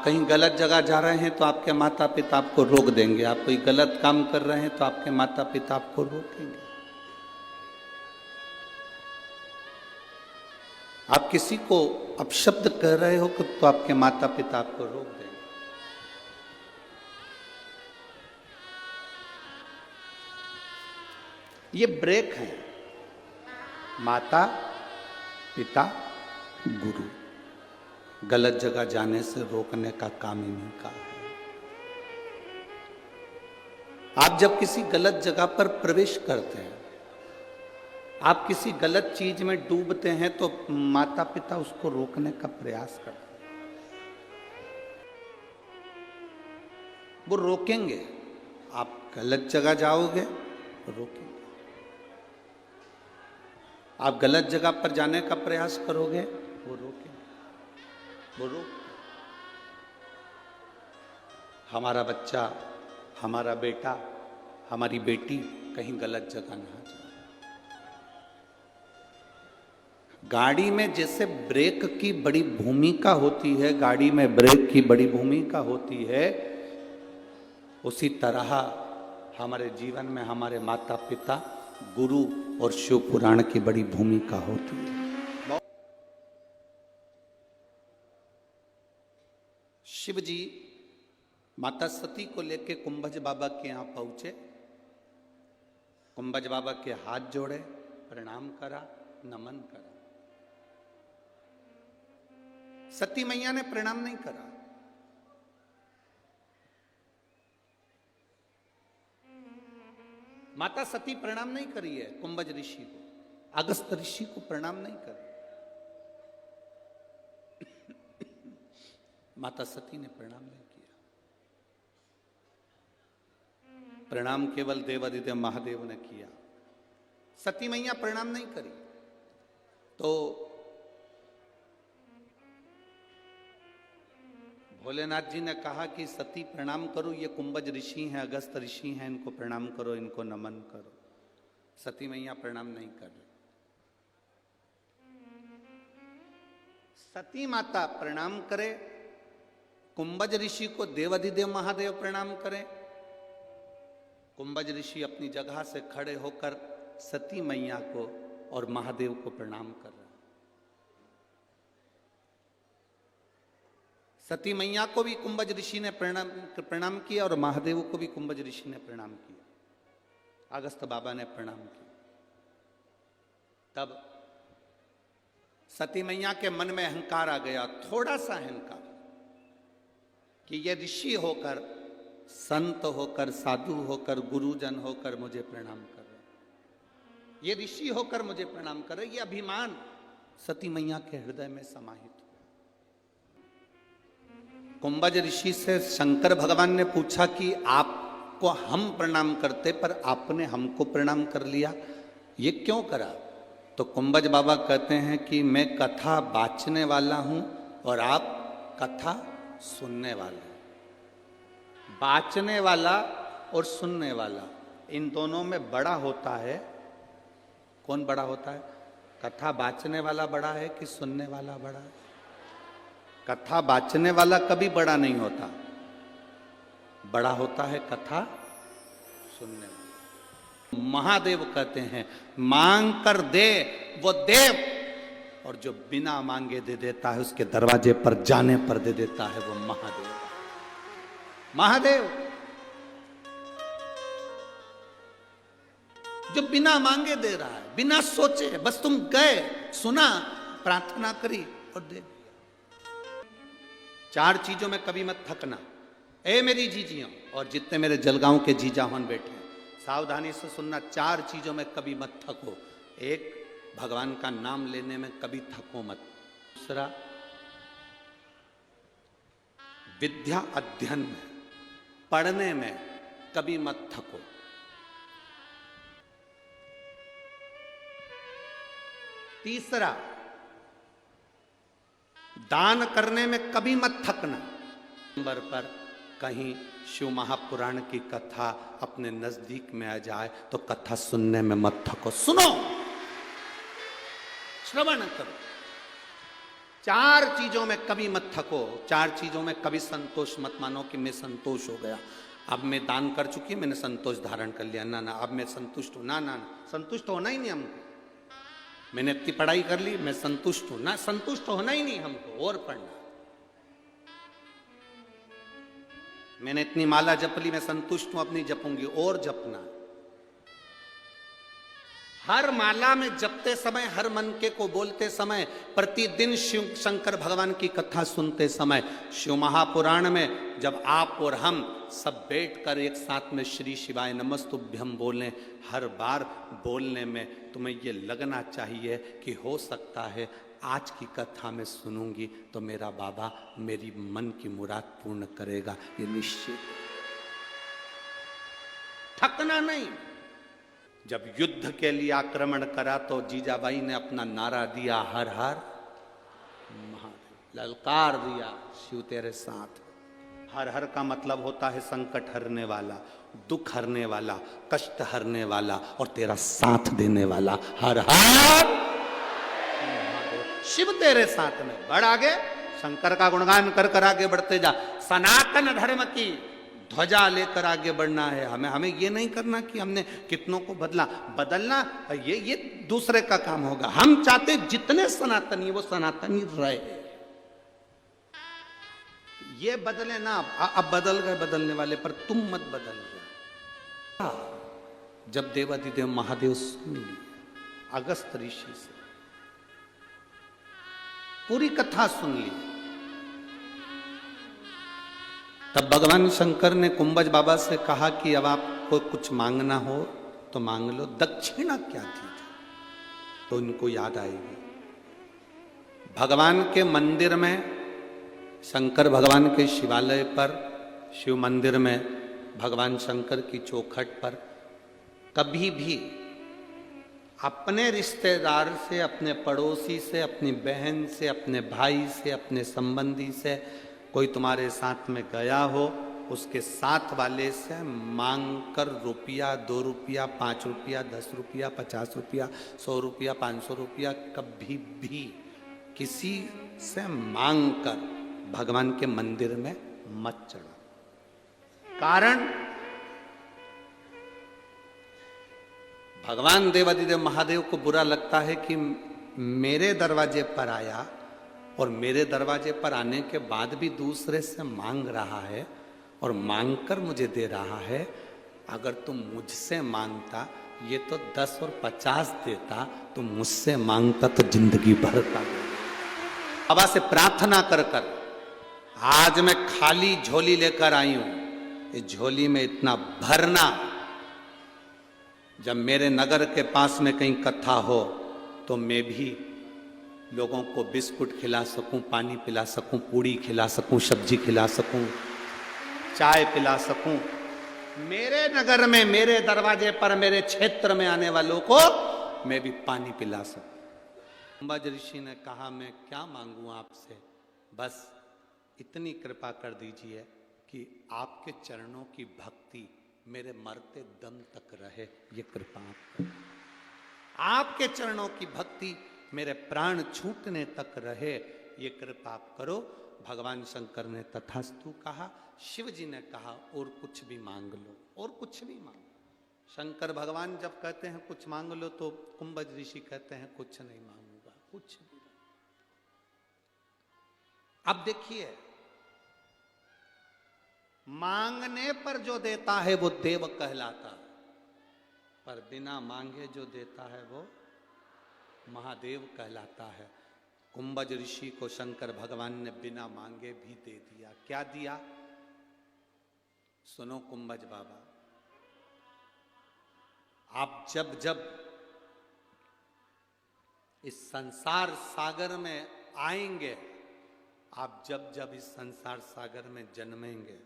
कहीं गलत जगह जा रहे हैं तो आपके माता पिता आपको रोक देंगे, आप कोई गलत काम कर रहे हैं तो आपके माता पिता आपको रोकेंगे। आप किसी को अपशब्द कह रहे हो तो आपके माता पिता आपको रोक देंगे। ये ब्रेक है, माता पिता गुरु, गलत जगह जाने से रोकने का काम इन्हीं का है। आप जब किसी गलत जगह पर प्रवेश करते हैं, आप किसी गलत चीज में डूबते हैं तो माता पिता उसको रोकने का प्रयास करते हैं, वो रोकेंगे। आप गलत जगह जाओगे तो रोकेंगे, आप गलत जगह पर जाने का प्रयास करोगे वो रोकेंगे, वो रोक। हमारा बच्चा, हमारा बेटा, हमारी बेटी कहीं गलत जगह ना जाए। गाड़ी में जैसे ब्रेक की बड़ी भूमिका होती है, गाड़ी में ब्रेक की बड़ी भूमिका होती है, उसी तरह हमारे जीवन में हमारे माता पिता, गुरु और शिव पुराण की बड़ी भूमिका होती है। शिव जी माता सती को लेकर कुंभज बाबा के यहां पहुंचे। कुंभज बाबा के हाथ जोड़े, प्रणाम करा, नमन करा। सती मैया ने प्रणाम नहीं करा। माता सती प्रणाम नहीं करी है कुंभज ऋषि को, अगस्त ऋषि को प्रणाम नहीं करी। माता सती ने प्रणाम नहीं किया। प्रणाम केवल देवादिदेव महादेव ने किया, सती मैया प्रणाम नहीं करी। तो भोलेनाथ जी ने कहा कि सती प्रणाम करो, ये कुंभज ऋषि हैं, अगस्त ऋषि हैं, इनको प्रणाम करो, इनको नमन करो। सती मैया प्रणाम नहीं कर रही। सती माता प्रणाम करे, कुंभज ऋषि को देवाधिदेव महादेव प्रणाम करें। कुंभज ऋषि अपनी जगह से खड़े होकर सती मैया को और महादेव को प्रणाम कर रहे हैं। सती मैया को भी कुंभज ऋषि ने प्रणाम किया और महादेव को भी कुंभज ऋषि ने प्रणाम किया, अगस्त बाबा ने प्रणाम किया। तब सती मैया के मन में अहंकार आ गया, थोड़ा सा अहंकार, कि ये ऋषि होकर, संत होकर, साधु होकर, गुरुजन होकर मुझे प्रणाम कर रहे, ये ऋषि होकर मुझे प्रणाम कर रहे, ये अभिमान सती मैया के हृदय में समाहित हुआ। कुंभज ऋषि से शंकर भगवान ने पूछा कि आपको हम प्रणाम करते पर आपने हमको प्रणाम कर लिया, ये क्यों करा? तो कुंभज बाबा कहते हैं कि मैं कथा बांचने वाला हूं और आप कथा सुनने वाला। बांचने वाला और सुनने वाला, इन दोनों में बड़ा होता है कौन? बड़ा होता है कथा बांचने वाला बड़ा है कि सुनने वाला बड़ा है? कथा बांचने वाला कभी बड़ा नहीं होता, बड़ा होता है कथा सुनने वाला। महादेव कहते हैं मांग कर दे वो देव, और जो बिना मांगे दे देता है, उसके दरवाजे पर जाने पर दे देता है, वो महादेव। महादेव जो बिना मांगे दे रहा है, बिना सोचे, बस तुम गए, सुना, प्रार्थना करी और दे। चार चीजों में कभी मत थकना। ए मेरी जीजियों और जितने मेरे जलगांव के जीजा होन बैठे हैं, सावधानी से सुनना, चार चीजों में कभी मत थको। एक, भगवान का नाम लेने में कभी थको मत। दूसरा, विद्या अध्ययन में, पढ़ने में कभी मत थको। तीसरा, दान करने में कभी मत थकना। नंबर पर कहीं शिव महापुराण की कथा अपने नजदीक में आ जाए तो कथा सुनने में मत थको, सुनो, श्रवण करो, चार चीजों में कभी मत थको, चार चीजों में कभी संतोष मत मानो कि मैं संतोष हो गया, अब मैं दान कर चुकी हूं, मैंने संतोष धारण कर लिया, ना ना अब मैं संतुष्ट हूं, ना ना ना, संतुष्ट होना ही नहीं हमको। मैंने इतनी पढ़ाई कर ली, मैं संतुष्ट हूं ना, संतुष्ट होना ही नहीं हमको, और पढ़ना। मैंने इतनी माला जप ली, मैं संतुष्ट हूं, अपनी जपूंगी, और जपना। हर माला में जपते समय, हर मन के को बोलते समय, प्रतिदिन शिव शंकर भगवान की कथा सुनते समय, शिव महापुराण में जब आप और हम सब बैठकर एक साथ में श्री शिवाय नमस्तुभ्यम बोलें, हर बार बोलने में तुम्हें ये लगना चाहिए कि हो सकता है आज की कथा में सुनूंगी तो मेरा बाबा मेरी मन की मुराद पूर्ण करेगा, ये निश्चित। थकना नहीं। जब युद्ध के लिए आक्रमण करा तो जीजाबाई ने अपना नारा दिया, हर हर महादेव, ललकार दिया, शिव तेरे साथ। हर हर का मतलब होता है संकट हरने वाला, दुख हरने वाला, कष्ट हरने वाला और तेरा साथ देने वाला। हर हर महादेव, शिव तेरे साथ में। बढ़ आगे, शंकर का गुणगान कर कर आगे बढ़ते जा। सनातन धर्म की ध्वजा लेकर आगे बढ़ना है हमें। हमें ये नहीं करना कि हमने कितनों को बदलना ये दूसरे का काम होगा। हम चाहते जितने सनातनी वो सनातनी रहे, ये बदले ना। अब बदल गए बदलने वाले, पर तुम मत बदल गए। जब देवादिदेव महादेव सुन लिए अगस्त ऋषि से, पूरी कथा सुन ली, तब भगवान शंकर ने कुंभज बाबा से कहा कि अब आपको कुछ मांगना हो तो मांग लो। दक्षिणा क्या थी तो उनको याद आएगी। भगवान के मंदिर में, शंकर भगवान के शिवालय पर, शिव मंदिर में भगवान शंकर की चौखट पर कभी भी अपने रिश्तेदार से, अपने पड़ोसी से, अपनी बहन से, अपने भाई से, अपने संबंधी से कोई तुम्हारे साथ में गया हो, उसके साथ वाले से मांग कर रुपया, 2 रुपया, 5 रुपया, 10 रुपया, 50 रुपया, 100 रुपया, 500 रुपया कभी भी किसी से मांग कर भगवान के मंदिर में मत चढ़ो। कारण भगवान देवादिदेव महादेव को बुरा लगता है कि मेरे दरवाजे पर आया और मेरे दरवाजे पर आने के बाद भी दूसरे से मांग रहा है और मांग कर मुझे दे रहा है। अगर तुम मुझसे मांगता ये तो 10 और 50 देता, तुम मुझसे मांगता तो जिंदगी भर का। बाबा से प्रार्थना कर कर आज मैं खाली झोली लेकर आई हूं, इस झोली में इतना भरना, जब मेरे नगर के पास में कहीं कथा हो तो मैं भी लोगों को बिस्कुट खिला सकूं, पानी पिला सकूं, पूड़ी खिला सकूं, सब्जी खिला सकूं, चाय पिला सकूं। मेरे नगर में, मेरे दरवाजे पर, मेरे क्षेत्र में आने वालों को मैं भी पानी पिला सकूं। कुंभज ऋषि ने कहा मैं क्या मांगूं आपसे, बस इतनी कृपा कर दीजिए कि आपके चरणों की भक्ति मेरे मरते दम तक रहे, ये कृपा आप करो। आपके चरणों की भक्ति मेरे प्राण छूटने तक रहे, ये कृपा आप करो। भगवान शंकर ने तथास्तु कहा। शिव जी ने कहा और कुछ भी मांग लो, और कुछ भी मांगो। शंकर भगवान जब कहते हैं कुछ मांग लो तो कुंभज ऋषि कहते हैं कुछ नहीं मांगूंगा, कुछ भी। अब देखिए, मांगने पर जो देता है वो देव कहलाता है, पर बिना मांगे जो देता है वो महादेव कहलाता है। कुंभज ऋषि को शंकर भगवान ने बिना मांगे भी दे दिया। क्या दिया सुनो कुंभज बाबा, आप जब जब इस संसार सागर में आएंगे, आप जब जब इस संसार सागर में जन्मेंगे,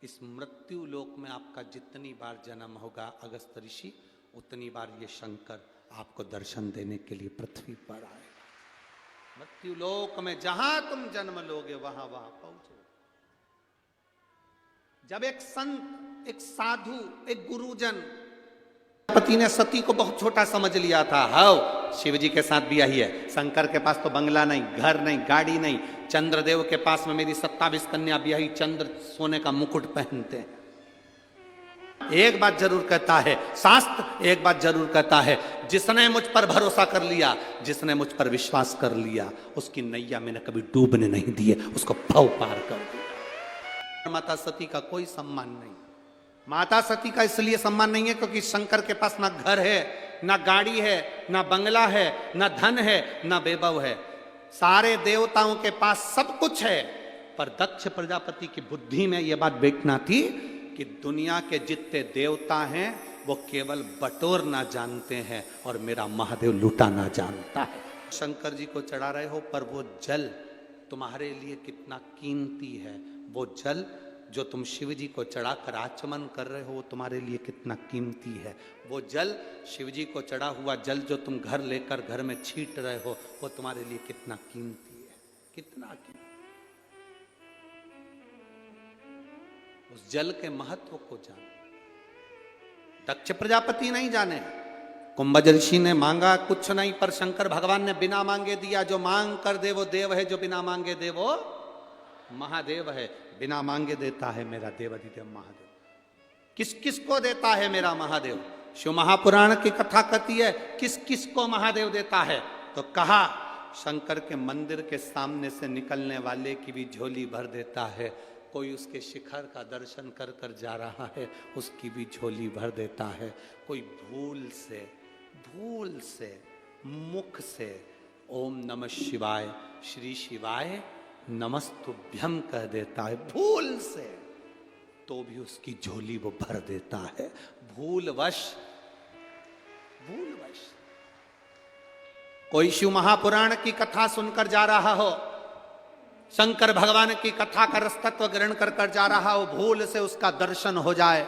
इस मृत्यु लोक में आपका जितनी बार जन्म होगा अगस्त ऋषि, उतनी बार ये शंकर आपको दर्शन देने के लिए पृथ्वी पर आएगा। मृत्यु लोक में जहां तुम जन्म लोगे वहां वहां पहुंचो। जब एक संत, एक साधु, एक गुरुजन, पति ने सती को बहुत छोटा समझ लिया था। हाँ, शिव जी के साथ भी यही है। शंकर के पास तो बंगला नहीं, घर नहीं, गाड़ी नहीं। चंद्रदेव के पास में मेरी 27 कन्या ब्याही, चंद्र सोने का मुकुट पहनते हैं। एक बात जरूर कहता है शास्त्र, एक बात जरूर कहता है, जिसने मुझ पर भरोसा कर लिया, जिसने मुझ पर विश्वास कर लिया, उसकी नैया मैंने कभी डूबने नहीं दिए, उसको भव पार कर दिया। माता सती का कोई सम्मान नहीं। माता सती का इसलिए सम्मान नहीं है क्योंकि शंकर के पास ना घर है, ना गाड़ी है, ना बंगला है, ना धन है, ना वैभव है। सारे देवताओं के पास सब कुछ है, पर दक्ष प्रजापति की बुद्धि में यह बात बैठना थी कि दुनिया के जितने देवता हैं वो केवल बटोरना जानते हैं और मेरा महादेव लुटाना जानता है। शंकर जी को चढ़ा रहे हो, पर वो जल तुम्हारे लिए कितना कीमती है। वो जल जो तुम शिव जी को चढ़ाकर आचमन कर रहे हो, वो तुम्हारे लिए कितना कीमती है। वो जल, शिव जी को चढ़ा हुआ जल जो तुम घर लेकर घर में छीट रहे हो, वो तुम्हारे लिए कितना कीमती है, कितना कीमती। उस जल के महत्व को जानो। दक्ष प्रजापति नहीं जाने, कुंभज ऋषि ने मांगा कुछ नहीं, पर शंकर भगवान ने बिना मांगे दिया। जो मांग कर दे वो देव है, जो बिना मांगे दे वो महादेव है। बिना मांगे देता है मेरा देवाधिदेव महादेव। किस किस को देता है मेरा महादेव? शिव महापुराण की कथा कहती है किस किस को महादेव देता है, तो कहा शंकर के मंदिर के सामने से निकलने वाले की भी झोली भर देता है। कोई उसके शिखर का दर्शन कर कर जा रहा है, उसकी भी झोली भर देता है। कोई भूल से मुख से ओम नमः शिवाय, श्री शिवाय नमस्तुभ्यम कह देता है भूल से, तो भी उसकी झोली वो भर देता है। भूलवश कोई शिव महापुराण की कथा सुनकर जा रहा हो, शंकर भगवान की कथा का रसतत्व ग्रहण कर कर जा रहा हो, भूल से उसका दर्शन हो जाए,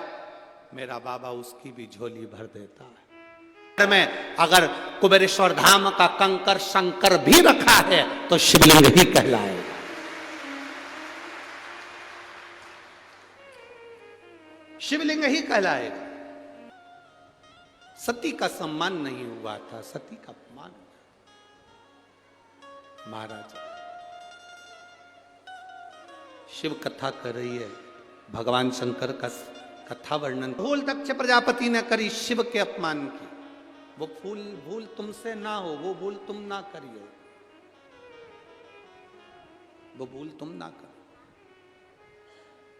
मेरा बाबा उसकी भी झोली भर देता है। में अगर कुबेरेश्वर धाम का कंकर शंकर भी रखा है तो शिवलिंग ही कहलाएगा। शिवलिंग ही कहलाएगा। सती का सम्मान नहीं हुआ था, सती का अपमान। महाराज शिव कथा कर रही है, भगवान शंकर का कथा वर्णन। भूल दक्ष प्रजापति ने करी शिव के अपमान की। वो भूल तुमसे ना हो, वो भूल तुम ना करियो, वो भूल तुम ना करो।